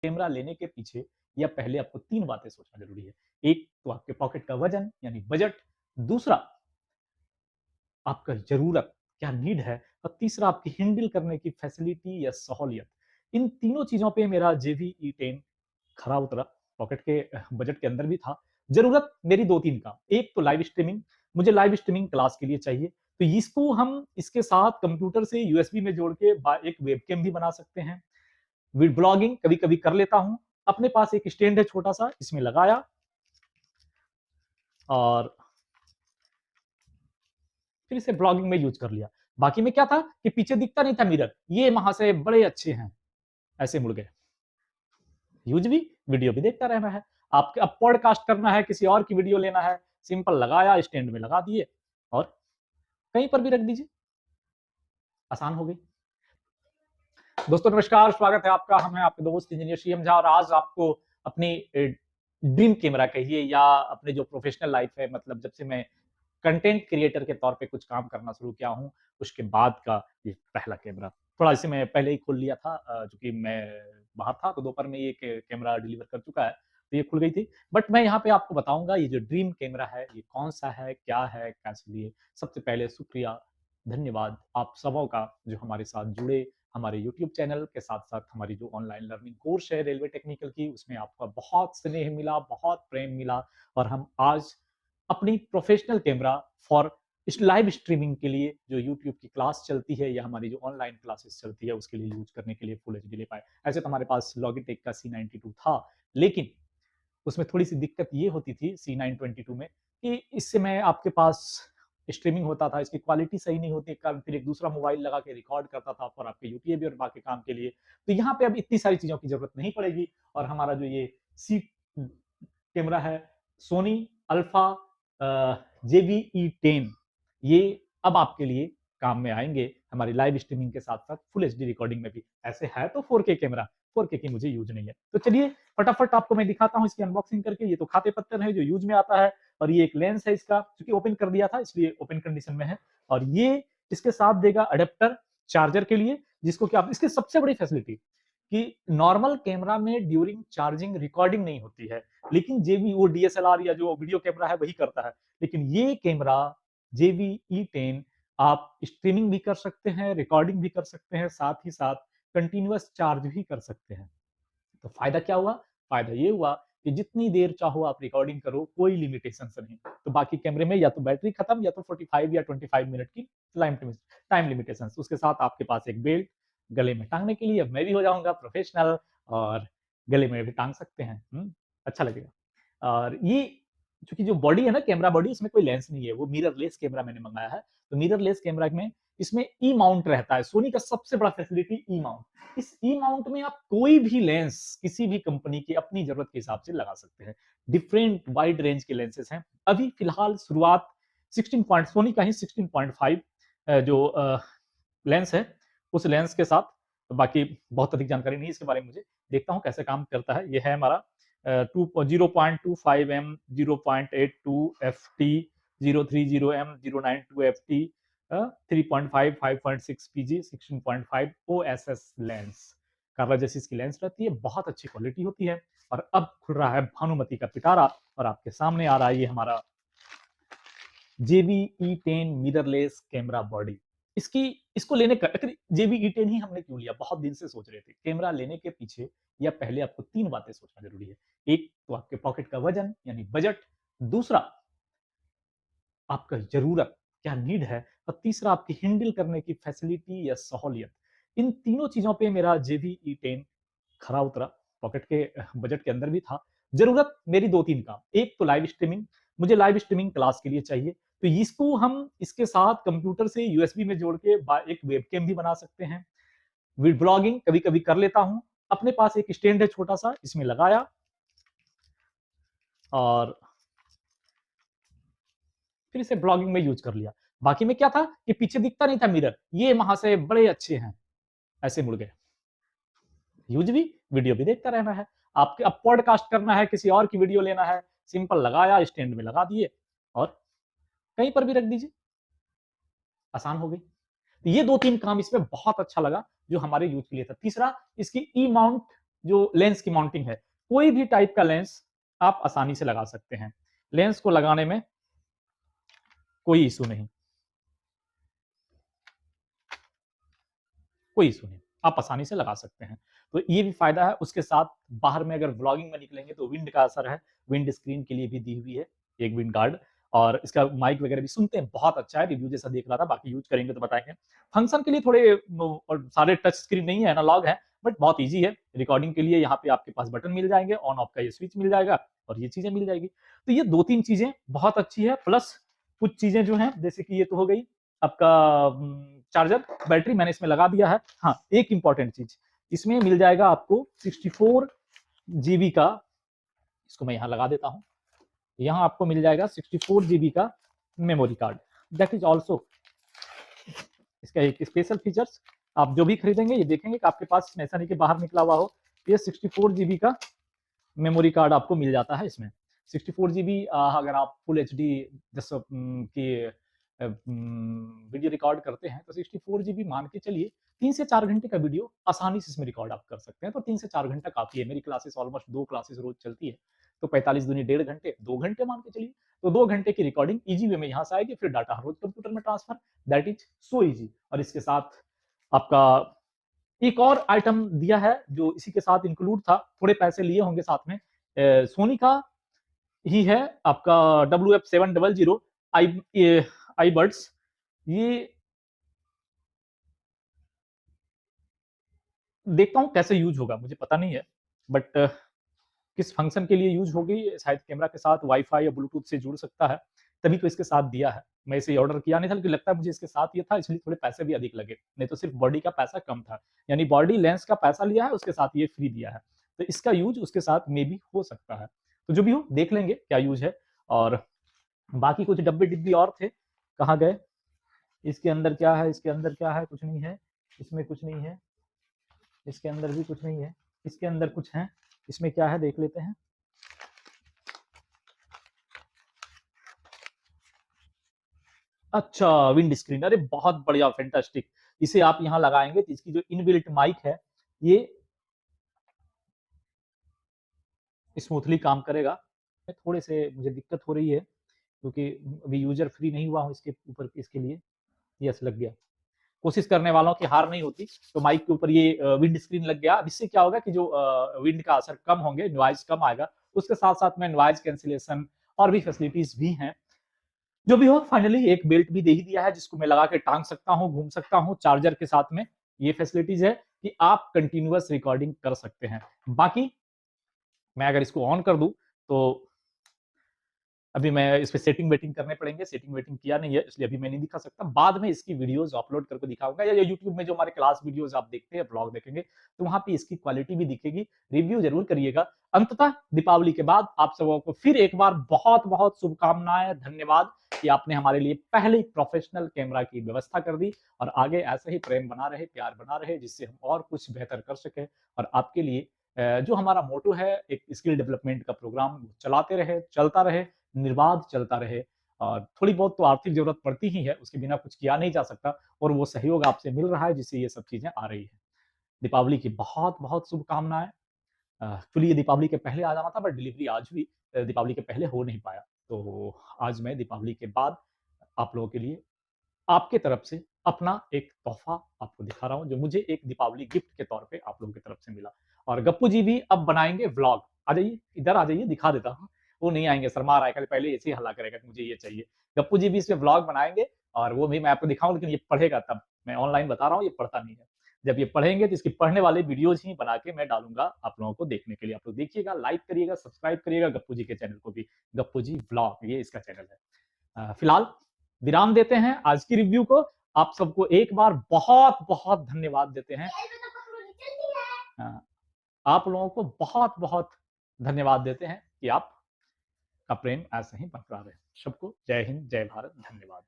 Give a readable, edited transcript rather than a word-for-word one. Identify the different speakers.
Speaker 1: Camera लेने के पीछे या पहले आपको 3 बातें सोचना ज़रूरी है। एक तो आपके पॉकेट का वज़न यानी बजट, दूसरा आपका ज़रूरत क्या नीड है और तीसरा आपकी हैंडल करने की फैसिलिटी या सहूलियत। इन तीनों चीज़ों पे मेरा JV-E10 खरा उतरा, पॉकेट के बजट के अंदर भी था। ज़रूरत मेरी 2-3 काम, एक तो लाइव स्ट्रीमिंग, मुझे लाइव स्ट्रीमिंग क्लास के लिए चाहिए, तो इसको हम इसके साथ कंप्यूटर से यूएसबी में जोड़ के एक वेबकैम भी बना सकते हैं। ब्लॉगिंग कभी-कभी कर लेता हूं, अपने पास एक स्टैंड है छोटा सा, इसमें लगाया और फिर इसे ब्लॉगिंग में यूज कर लिया। बाकी में क्या था कि पीछे दिखता नहीं था मिरर, ये वहां से बड़े अच्छे हैं, ऐसे मुड़ गए। यूज भी, वीडियो भी देखता रहना है। आपके अब पॉडकास्ट करना है, किसी और की वीडियो लेना है, सिंपल लगाया, स्टैंड में लगा दिए और कहीं पर भी रख दीजिए, आसान हो गई। दोस्तों नमस्कार, स्वागत है आपका। हम हैं आपके दोस्त इंजीनियर शिवम झा और आज आपको अपनी ड्रीम कैमरा कहिए या अपने जो प्रोफेशनल लाइफ है, मतलब जब से मैं कंटेंट क्रिएटर के तौर पे कुछ काम करना शुरू किया हूँ, उसके बाद का ये पहला कैमरा। थोड़ा इसे मैं पहले ही खोल लिया था, चूँकि मैं बाहर था तो दोपहर में ये कैमरा डिलीवर कर चुका है, तो ये खुल गई थी। बट मैं यहाँ पे आपको बताऊँगा ये जो ड्रीम कैमरा है, ये कौन-सा है, क्या है, कैसे लिए? सबसे पहले शुक्रिया, धन्यवाद आप सबों का जो हमारे साथ जुड़े, हमारे यूट्यूब चैनल के साथ-साथ हमारी जो ऑनलाइन लर्निंग कोर्स है रेलवे टेक्निकल की, उसमें आपका बहुत स्नेह मिला, बहुत प्रेम मिला और हम आज अपनी प्रोफेशनल कैमरा फॉर इस लाइव स्ट्रीमिंग के लिए जो यूट्यूब की क्लास चलती है या हमारी जो ऑनलाइन क्लासेस चलती है उसके लिए यूज करने के लिए फुल एचडी ले पाए। ऐसे तो हमारे पास लॉगिटेक का C92 था, लेकिन उसमें थोड़ी सी दिक्कत ये होती थी C922 में कि इससे मैं आपके पास स्ट्रीमिंग होता था, इसकी क्वालिटी सही नहीं होती, कारण फिर एक दूसरा मोबाइल लगा के रिकॉर्ड करता था फॉर आपके यूटीएबी और बाकी काम के लिए। तो यहाँ पे अब इतनी सारी चीजों की जरूरत नहीं पड़ेगी और हमारा जो ये सी कैमरा है सोनी अल्फा JV-E10, ये अब आपके लिए काम में आएंगे हमारी लाइव स्ट्रीमिंग के साथ साथ फुल एचडी रिकॉर्डिंग में भी। ऐसे है तो 4K कैमरा, 4K की मुझे यूज नहीं है। तो चलिए फटाफट आपको मैं दिखाता हूँ इसकी अनबॉक्सिंग करके। ये तो खाते पत्थर है जो यूज में आता है और ये एक लेंस है इसका, क्योंकि ओपन कर दिया था इसलिए ओपन कंडीशन में है। और ये इसके साथ देगा अडेप्टर चार्जर के लिए, जिसको कि आप इसकी सबसे बड़ी फैसिलिटी कि नॉर्मल कैमरा में ड्यूरिंग चार्जिंग रिकॉर्डिंग नहीं होती है, लेकिन जेवी वो DSLR या जो वीडियो कैमरा है वही करता है। लेकिन ये कैमरा JV-E10 आप स्ट्रीमिंग भी कर सकते हैं, रिकॉर्डिंग भी कर सकते हैं, साथ ही साथ कंटिन्यूअस चार्ज भी कर सकते हैं। तो फायदा क्या हुआ? फायदा ये हुआ कि जितनी देर चाहो आप रिकॉर्डिंग करो, कोई लिमिटेशन नहीं। तो बाकी कैमरे में या तो बैटरी खत्म या तो 45 या 25 मिनट की टाइम लिमिटेशन। उसके साथ आपके पास एक बेल्ट गले में टांगने के लिए, अब मैं भी हो जाऊंगा प्रोफेशनल और गले में भी टांग सकते हैं। अच्छा लगेगा। और ये चूंकि जो बॉडी है ना, कैमरा बॉडी, इसमें कोई लेंस नहीं है, वो मिररलेस कैमरा मैंने मंगाया है। तो मिररलेस कैमरा में इसमें ई माउंट रहता है। सोनी का सबसे बड़ा फैसिलिटी ई माउंट। इस ई माउंट में आप कोई भी लेंस किसी भी कंपनी की अपनी जरूरत के हिसाब से लगा सकते हैं। डिफरेंट वाइड रेंज के लेंसेज हैं। अभी फिलहाल शुरुआत 16 पॉइंट सोनी का ही 16.5 जो लेंस है, उस लेंस के साथ। बाकी बहुत अधिक जानकारी नहीं इसके बारे में मुझे, देखता हूँ कैसे काम करता है। ये है हमारा 0.25 m 0.82 ft 030 m 092 ft 3.5 5.6 pg 16.5 OSS lens. कार्ला जैसी इसकी लेंस रहती है, बहुत अच्छी क्वालिटी होती है। और अब खुल रहा है भानुमति का पिटारा और आपके सामने आ रहा है ये हमारा JV-E10 मिररलेस कैमरा बॉडी। इसकी इसको लेने का JV-E10 ही हमने क्यों लिया, बहुत दिन से सोच रहे थे। कैमरा लेने के पीछे या पहले आपको 3 बातें सोचना जरूरी है। एक तो आपके पॉकेट का वजन यानी बजट, दूसरा आपका ज़रूरत क्या नीड है और तीसरा आपकी हैंडल करने की फैसिलिटी या सहूलियत। इन तीनों चीज़ों पे मेरा JV-E10 खरा उतरा, पॉकेट के बजट के अंदर भी था। ज़रूरत मेरी 2-3 काम, एक तो लाइव स्ट्रीमिंग, मुझे लाइव स्ट्रीमिंग क्लास के लिए चाहिए, तो इसको हम इसके साथ कंप्यूटर से यूएसबी में जोड़ के एक वेबकैम भी बना सकते हैं। ब्लॉगिंग कभी-कभी कर लेता हूँ, अपने पास एक स्टैंड है छोटा-सा, इसमें लगाया और फिर इसे ब्लॉगिंग में यूज कर लिया। बाकी में क्या था कि पीछे दिखता नहीं था मिरर, ये वहां से बड़े अच्छे हैं, ऐसे मुड़ गए। यूज भी, वीडियो भी देखता रहना है। आपके अब पॉडकास्ट करना है, किसी और की वीडियो लेना है, सिंपल लगाया, स्टैंड में लगा दिए और कहीं पर भी रख दीजिए, आसान हो गई। तो ये 2-3 काम इसमें बहुत अच्छा लगा जो हमारे यूज के लिए था। तीसरा, इसकी ई माउंट जो लेंस की माउंटिंग है, कोई भी टाइप का लेंस आप आसानी से लगा सकते हैं। लेंस को लगाने में कोई इशू नहीं, कोई इशू नहीं, आप आसानी से लगा सकते हैं। तो ये भी फायदा है। उसके साथ बाहर में अगर व्लॉगिंग में निकलेंगे तो विंड का असर है, विंड स्क्रीन के लिए भी दी हुई है एक विंड गार्ड, और इसका माइक वगैरह भी सुनते हैं बहुत अच्छा है, रिव्यू जैसा देख रहा था, बाकी यूज करेंगे तो बताएंगे। फंक्शन के लिए थोड़े और सारे टच स्क्रीन नहीं है, एनालॉग है, बट बहुत ईजी है रिकॉर्डिंग के लिए। यहाँ पे आपके पास बटन मिल जाएंगे, ऑन ऑफ का ये स्विच मिल जाएगा और ये चीजें मिल जाएगी। तो ये 2-3 चीजें बहुत अच्छी है। प्लस कुछ चीजें जो है, जैसे कि ये तो हो गई आपका चार्जर, बैटरी मैंने इसमें लगा दिया है। हाँ, एक इंपॉर्टेंट चीज, इसमें मिल जाएगा आपको 64 जीबी का, इसको मैं यहाँ लगा देता हूँ, यहाँ आपको मिल जाएगा 64 जीबी का memory card. That is also इसका एक स्पेशल फीचर्स। आप जो भी खरीदेंगे ये देखेंगे कि आपके पास ऐसा नहीं कि बाहर निकला हुआ हो, ये 64 जीबी का मेमोरी कार्ड आपको मिल जाता है इसमें। 64 जीबी अगर आप फुल एच डी जैसे की वीडियो रिकॉर्ड करते हैं तो 64 जीबी मान के चलिए 3 से 4 घंटे का वीडियो आसानी से इसमें रिकॉर्ड आप कर सकते हैं। तो 3 से 4 घंटा काफी है। मेरी क्लासेस ऑलमोस्ट 2 क्लासेस रोज चलती है, तो 45 दूनी 1.5 घंटे, 2 घंटे मान के चलिए। तो 2 घंटे की रिकॉर्डिंग इजी वे में यहाँ से आएगी, फिर डाटा हर रोज कंप्यूटर में transfer, that is so easy. और इसके साथ आपका एक और आइटम दिया है जो इसी के साथ इंक्लूड था, थोड़े पैसे लिए होंगे साथ में, सोनी का ही है आपका WF700 आई आई बर्ड्स। ये देखता हूँ कैसे यूज होगा, मुझे पता नहीं है, बट किस फंक्शन के लिए यूज होगी, शायद कैमरा के साथ वाईफाई या ब्लूटूथ से जुड़ सकता है, तभी तो इसके साथ दिया है। मैं इसे ऑर्डर किया नहीं था, लेकिन लगता है मुझे इसके साथ ये था, इसलिए थोड़े पैसे भी अधिक लगे, नहीं तो सिर्फ बॉडी का पैसा कम था। यानी बॉडी लेंस का पैसा लिया है, उसके साथ ये फ्री दिया है, तो इसका यूज उसके साथ मे भी हो सकता है। तो जो भी हो देख लेंगे क्या यूज है। और बाकी कुछ डब्बे डिब्बी और थे, कहाँ गए? इसके अंदर क्या है, इसके अंदर क्या है? कुछ नहीं है, इसमें कुछ नहीं है, इसके अंदर भी कुछ नहीं है, इसके अंदर कुछ है, इसमें क्या है देख लेते हैं। अच्छा, विंड स्क्रीन, अरे बहुत बढ़िया, फैंटास्टिक। इसे आप यहाँ लगाएंगे तो इसकी जो इनबिल्ट माइक है ये स्मूथली काम करेगा। थोड़े से मुझे दिक्कत हो रही है क्योंकि अभी यूजर फ्री नहीं हुआ हूँ इसके ऊपर, इसके लिए यस लग गया। कोशिश करने वालों की हार नहीं होती। तो माइक के ऊपर ये विंड स्क्रीन लग गया। अब इससे क्या होगा कि जो विंड का असर कम होंगे, नॉइज कम आएगा, उसके साथ साथ में नॉइज कैंसिलेशन और भी फैसिलिटीज भी हैं। जो भी हो, फाइनली एक बेल्ट भी दे ही दिया है जिसको मैं लगा के टांग सकता हूँ, घूम सकता हूँ चार्जर के साथ में। ये फैसिलिटीज है कि आप कंटिन्यूअस रिकॉर्डिंग कर सकते हैं। बाकी मैं अगर इसको ऑन कर दूं तो अभी मैं इस पे सेटिंग वेटिंग करने पड़ेंगे, सेटिंग वेटिंग किया नहीं है इसलिए अभी मैं नहीं दिखा सकता। बाद में इसकी वीडियोस अपलोड करके दिखाऊंगा, या यूट्यूब में जो हमारे क्लास वीडियोस आप देखते हैं, ब्लॉग देखेंगे, तो वहां पे इसकी क्वालिटी भी दिखेगी। रिव्यू जरूर करिएगा। अंततः दीपावली के बाद आप सबों को फिर एक बार बहुत बहुत शुभकामनाएं, धन्यवाद कि आपने हमारे लिए पहले प्रोफेशनल कैमरा की व्यवस्था कर दी। और आगे ऐसे ही प्रेम बना रहे, प्यार बना रहे, जिससे हम और कुछ बेहतर कर सके और आपके लिए जो हमारा मोटो है, एक स्किल डेवलपमेंट का प्रोग्राम चलाते रहे, चलता रहे, निर्बाध चलता रहे। और थोड़ी बहुत तो आर्थिक जरूरत पड़ती ही है, उसके बिना कुछ किया नहीं जा सकता, और वो सहयोग आपसे मिल रहा है जिससे ये सब चीजें आ रही है। दीपावली की बहुत बहुत शुभकामनाएं। एक्चुअली ये दीपावली के पहले आ जाना था, बट डिलीवरी आज भी दीपावली के पहले हो नहीं पाया। तो आज मैं दीपावली के बाद आप लोगों के लिए आपके तरफ से अपना एक तोहफा आपको दिखा रहा हूं, जो मुझे एक दीपावली गिफ्ट के तौर पे आप लोगों की तरफ से मिला। और गप्पू जी भी अब बनाएंगे व्लॉग। आ जाइए, इधर आ जाइए, दिखा देता हूँ। वो नहीं आएंगे, शर्मा रहा है, पहले ऐसे ही हल्ला करेगा कि मुझे ये चाहिए। गप्पू जी भी इसमें व्लॉग बनाएंगे और वो भी मैं आपको दिखाऊं, लेकिन ये पढ़ेगा तब। मैं ऑनलाइन बता रहा हूँ, ये पढ़ता नहीं है। जब ये पढ़ेंगे तो इसकी पढ़ने वाले वीडियोज ही बना के मैं डालूंगा आप लोगों को देखने के लिए। आप लोग देखिएगा, लाइक करिएगा, सब्सक्राइब करिएगा गप्पू जी के चैनल को भी। गप्पू जी व्लॉग, ये इसका चैनल है। फिलहाल विराम देते हैं आज की रिव्यू को। आप सबको एक बार बहुत बहुत धन्यवाद देते हैं। आप लोगों को बहुत बहुत धन्यवाद देते हैं कि आप का प्रेम ऐसे ही बरकरार रहे। सबको जय हिंद, जय भारत, धन्यवाद।